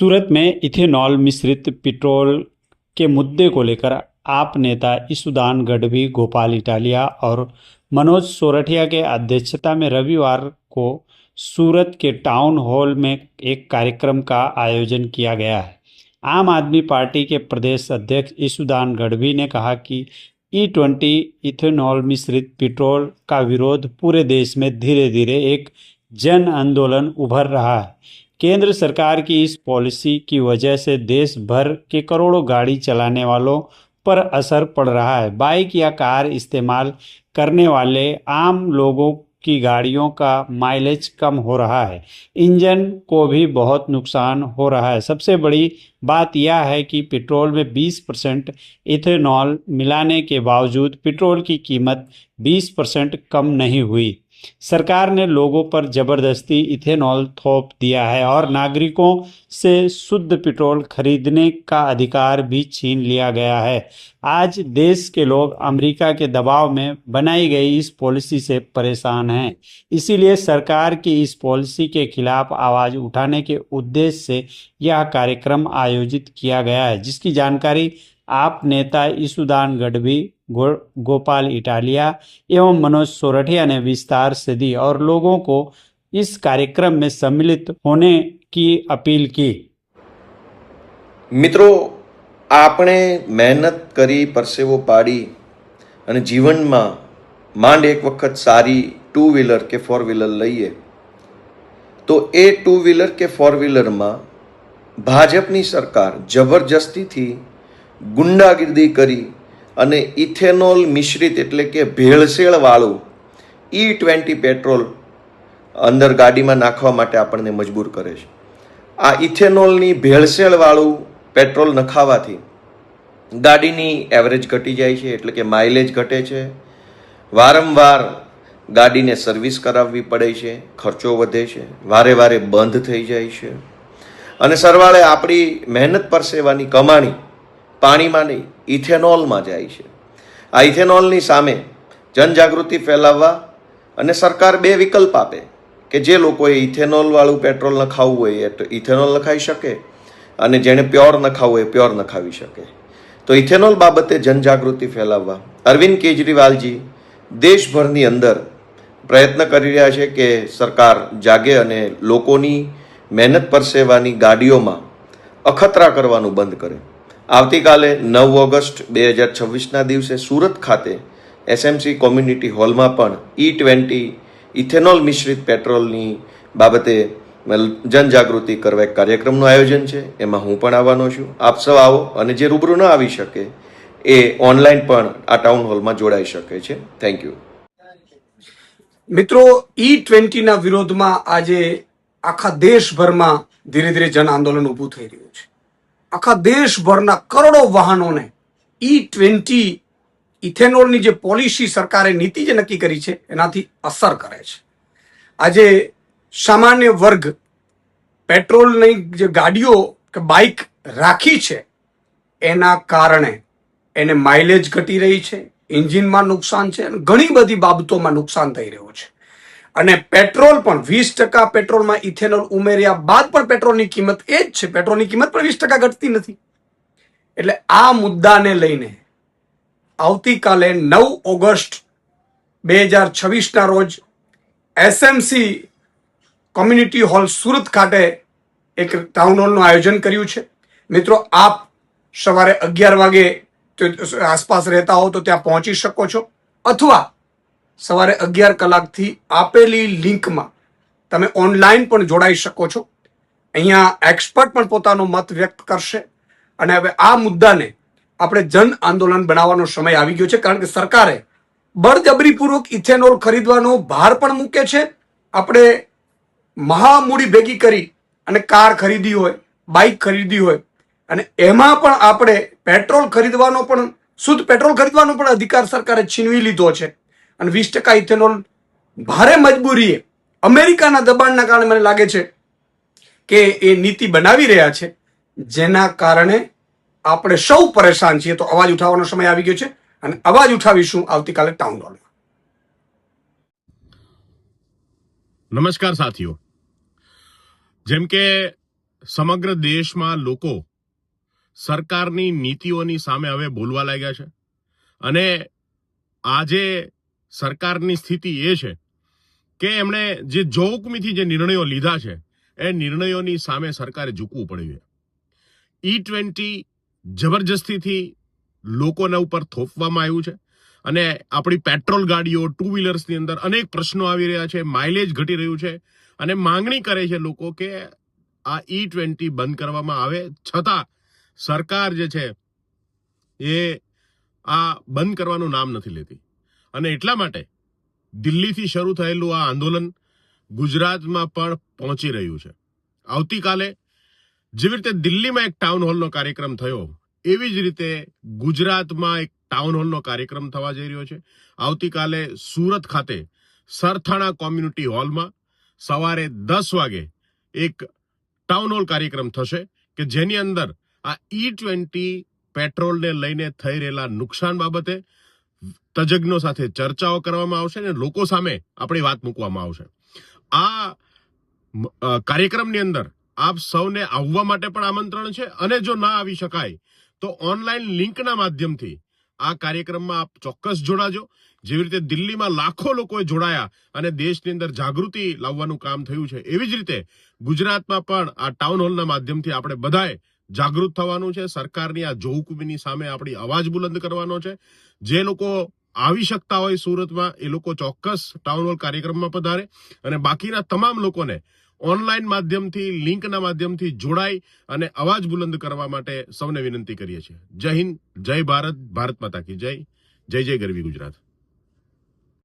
सूरत में इथेनॉल मिश्रित पेट्रोल के मुद्दे को लेकर आप नेता ईसुदान गढ़वी, गोपाल इटालिया और मनोज सोरठिया के अध्यक्षता में रविवार को सूरत के टाउन हॉल में एक कार्यक्रम का आयोजन किया गया है। आम आदमी पार्टी के प्रदेश अध्यक्ष ईसुदान गढ़वी ने कहा कि E20 इथेनॉल मिश्रित पेट्रोल का विरोध पूरे देश में धीरे धीरे एक जन आंदोलन उभर रहा है। केंद्र सरकार की इस पॉलिसी की वजह से देश भर के करोड़ों गाड़ी चलाने वालों पर असर पड़ रहा है। बाइक या कार इस्तेमाल करने वाले आम लोगों की गाड़ियों का माइलेज कम हो रहा है, इंजन को भी बहुत नुकसान हो रहा है। सबसे बड़ी बात यह है कि पेट्रोल में 20% इथेनॉल मिलाने के बावजूद पेट्रोल की कीमत 20% कम नहीं हुई। सरकार ने लोगों पर जबरदस्ती इथेनॉल थोप दिया है और नागरिकों से शुद्ध पेट्रोल खरीदने का अधिकार भी छीन लिया गया है। आज देश के लोग अमेरिका के दबाव में बनाई गई इस पॉलिसी से परेशान हैं। इसीलिए सरकार की इस पॉलिसी के खिलाफ आवाज उठाने के उद्देश्य से यह कार्यक्रम आयोजित किया गया है, जिसकी जानकारी आप नेता ईसुदान गढ़वी, गोपाल इटालिया एवं मनोज सोरठिया ने विस्तार से दी और लोगों को इस कार्यक्रम में सम्मिलित होने की अपील की। मित्रों, આપણે મહેનત કરી પરસેવો પાડી અને જીવનમાં માંડ એક વખત સારી 2 વ્હીલર કે 4 વ્હીલર લઈએ તો એ 2 વ્હીલર કે 4 વ્હીલરમાં ભાજપની સરકાર જબરજસ્તીથી ગુંડાગીરી કરી અને ઇથેનોલ મિશ્રિત એટલે કે ભેળસેળવાળું E20 પેટ્રોલ અંદર ગાડીમાં નાખવા માટે આપણને મજબૂર કરે છે। આ ઇથેનોલની ભેળસેળવાળું પેટ્રોલ નખાવાથી ગાડીની એવરેજ ઘટી જાય છે, એટલે કે માઇલેજ ઘટે છે, વારંવાર ગાડીને સર્વિસ કરાવવી પડે છે, ખર્ચો વધે છે, વારે વારે બંધ થઈ જાય છે અને સરવાળે આપણી મહેનત પરસેવાની કમાણી પાણીમાં નહીં ઇથેનોલમાં જાય છે। આ ઇથેનોલની સામે જનજાગૃતિ ફેલાવવા અને સરકાર બે વિકલ્પ આપે કે જે લોકોએ ઇથેનોલવાળું પેટ્રોલ નખાવવું હોય એ તો ઇથેનોલ નખાવી શકે અને જેણે પ્યોર નખાવવું હોય પ્યોર નખાવી શકે। તો ઇથેનોલ બાબતે જનજાગૃતિ ફેલાવવા અરવિંદ કેજરીવાલજી દેશભરની અંદર પ્રયત્ન કરી રહ્યા છે કે સરકાર જાગે અને લોકોની મહેનત પરસેવાની ગાડીઓમાં અખતરા કરવાનું બંધ કરે। આવતીકાલે 9 ઓગસ્ટ 2026ના દિવસે સુરત ખાતે SMC કોમ્યુનિટી હોલમાં પણ E20 ઇથેનોલ મિશ્રિત પેટ્રોલની બાબતે જનજાગૃતિ કરવા એક કાર્યક્રમનું આયોજન છે, એમાં હું પણ આવવાનો છું। આપ સૌ આવો અને જે રૂબરૂ ન આવી શકે એ ઓનલાઈન પણ આ ટાઉન હોલમાં જોડાઈ શકે છે। Thank you. મિત્રો, E20ના વિરોધમાં આજે આખા દેશભરમાં ધીરે ધીરે જન આંદોલન ઊભું થઈ રહ્યું છે। આખા દેશભરના કરોડો વાહનોને E20 ઇથેનોલની જે પોલિસી સરકારે નીતિ જે નક્કી કરી છે એનાથી અસર કરે છે। આજે સામાન્ય વર્ગ પેટ્રોલની જે ગાડીઓ કે બાઇક રાખી છે એના કારણે એને માઇલેજ ઘટી રહી છે, એન્જિનમાં નુકસાન છે, ઘણી બધી બાબતોમાં નુકસાન થઈ રહ્યું છે અને પેટ્રોલ પણ 20% પેટ્રોલમાં ઇથેનોલ ઉમેર્યા બાદ પણ પેટ્રોલની કિંમત એ જ છે, પેટ્રોલની કિંમત પણ 20% ઘટતી નથી। એટલે આ મુદ્દાને લઈને આવતીકાલે 9 ઓગસ્ટ 2026ના રોજ SMC કોમ્યુનિટી હોલ સુરત ખાતે એક ટાઉન હોલનું આયોજન કર્યું છે। મિત્રો, આપ સવારે 11 વાગે આસપાસ રહેતા હો તો ત્યાં પહોંચી શકો છો અથવા સવારે 11 કલાકથી આપેલી લિંકમાં તમે ઓનલાઈન પણ જોડાઈ શકો છો। અહીંયા એક્સપર્ટ પણ પોતાનો મત વ્યક્ત કરશે અને હવે આ મુદ્દાને આપણે જન આંદોલન બનાવવાનો સમય આવી ગયો છે, કારણ કે સરકારે બળજબરીપૂર્વક ઇથેનોલ ખરીદવાનો ભાર પણ મૂકે છે। આપણે મહામૂડી ભેગી કરી અને કાર ખરીદી હોય, બાઇક ખરીદી હોય અને એમાં પણ આપણે પેટ્રોલ ખરીદવાનો પણ શુદ્ધ પેટ્રોલ ખરીદવાનો પણ અધિકાર સરકારે છીનવી લીધો છે અને 20% ઇથેનોલ ભારે મજબૂરીએ અમેરિકાના દબાણના કારણે મને લાગે છે કે એ નીતિ બનાવી રહ્યા છે, જેના કારણે આપણે સૌ પરેશાન છીએ। તો અવાજ ઉઠાવવાનો સમય આવી ગયો છે અને અવાજ ઉઠાવીશું આવતીકાલે ટાઉન હોલમાં। નમસ્કાર સાથીઓ, જેમ કે સમગ્ર દેશમાં લોકો સરકારની નીતિઓની સામે હવે બોલવા લાગ્યા છે અને આજે સરકારની સ્થિતિ એ છે કે એમણે જે જોહુકમીથી જે નિર્ણયો લીધા છે એ નિર્ણયોની સામે સરકારે ઝૂકવું પડ્યું છે. E20 જબરજસ્તીથી લોકોના ઉપર થોપવામાં આવ્યું છે અને આપણી પેટ્રોલ ગાડીઓ, ટુ વ્હીલર્સની અંદર અનેક પ્રશ્નો આવી રહ્યા છે, માઇલેજ ઘટી રહ્યું છે અને માંગણી કરે છે લોકો કે આ E20 બંધ કરવામાં આવે, છતાં સરકાર જે છે એ આ બંધ કરવાનું નામ નથી લેતી. અને એટલા માટે દિલ્હીથી શરૂ થયેલું આ આંદોલન ગુજરાતમાં પણ પહોંચી રહ્યું છે. આવતીકાલે જેવી રીતે દિલ્હીમાં એક ટાઉન હોલનો કાર્યક્રમ થયો, એવી જ રીતે ગુજરાતમાં એક ટાઉન હોલનો કાર્યક્રમ થવા જઈ રહ્યો છે. આવતીકાલે સુરત ખાતે સરથાણા કોમ્યુનિટી હોલમાં સવારે 10 વાગે એક ટાઉન હોલ કાર્યક્રમ થશે કે જેની અંદર આ E20 પેટ્રોલને લઈને થઈ રહેલા નુકસાન બાબતે તજજ્ઞો સાથે ચર્ચાઓ કરવામાં આવશે અને લોકો સામે આપણી વાત મૂકવામાં આવશે. આ કાર્યક્રમની અંદર આપ સૌને આવવા માટે પણ આમંત્રણ છે અને જો ના આવી શકાય તો ઓનલાઈન લિંકના માધ્યમથી આ કાર્યક્રમમાં આપ ચોક્કસ જોડાજો. જેવી રીતે દિલ્હીમાં લાખો લોકોએ જોડાયા અને દેશની અંદર જાગૃતિ લાવવાનું કામ થયું છે, એવી જ રીતે ગુજરાતમાં પણ આ ટાઉન હોલના માધ્યમથી આપણે બધાએ જાગૃત થવાનું છે. સરકારની આ જોહુકમીની સામે આપણી અવાજ બુલંદ કરવાનો છે. જે લોકો આવી શકતા હોય સુરતમાં એ લોકો ચોક્કસ ટાઉન હોલ કાર્યક્રમમાં પધારે અને બાકીના તમામ લોકોને ઓનલાઈન માધ્યમથી, લિંકના માધ્યમથી જોડાઈ અને અવાજ બુલંદ કરવા માટે સૌને વિનંતી કરીએ છીએ. જય હિન્દ, જય ભારત, ભારત માતા કી જય, જય જય ગરવી ગુજરાત.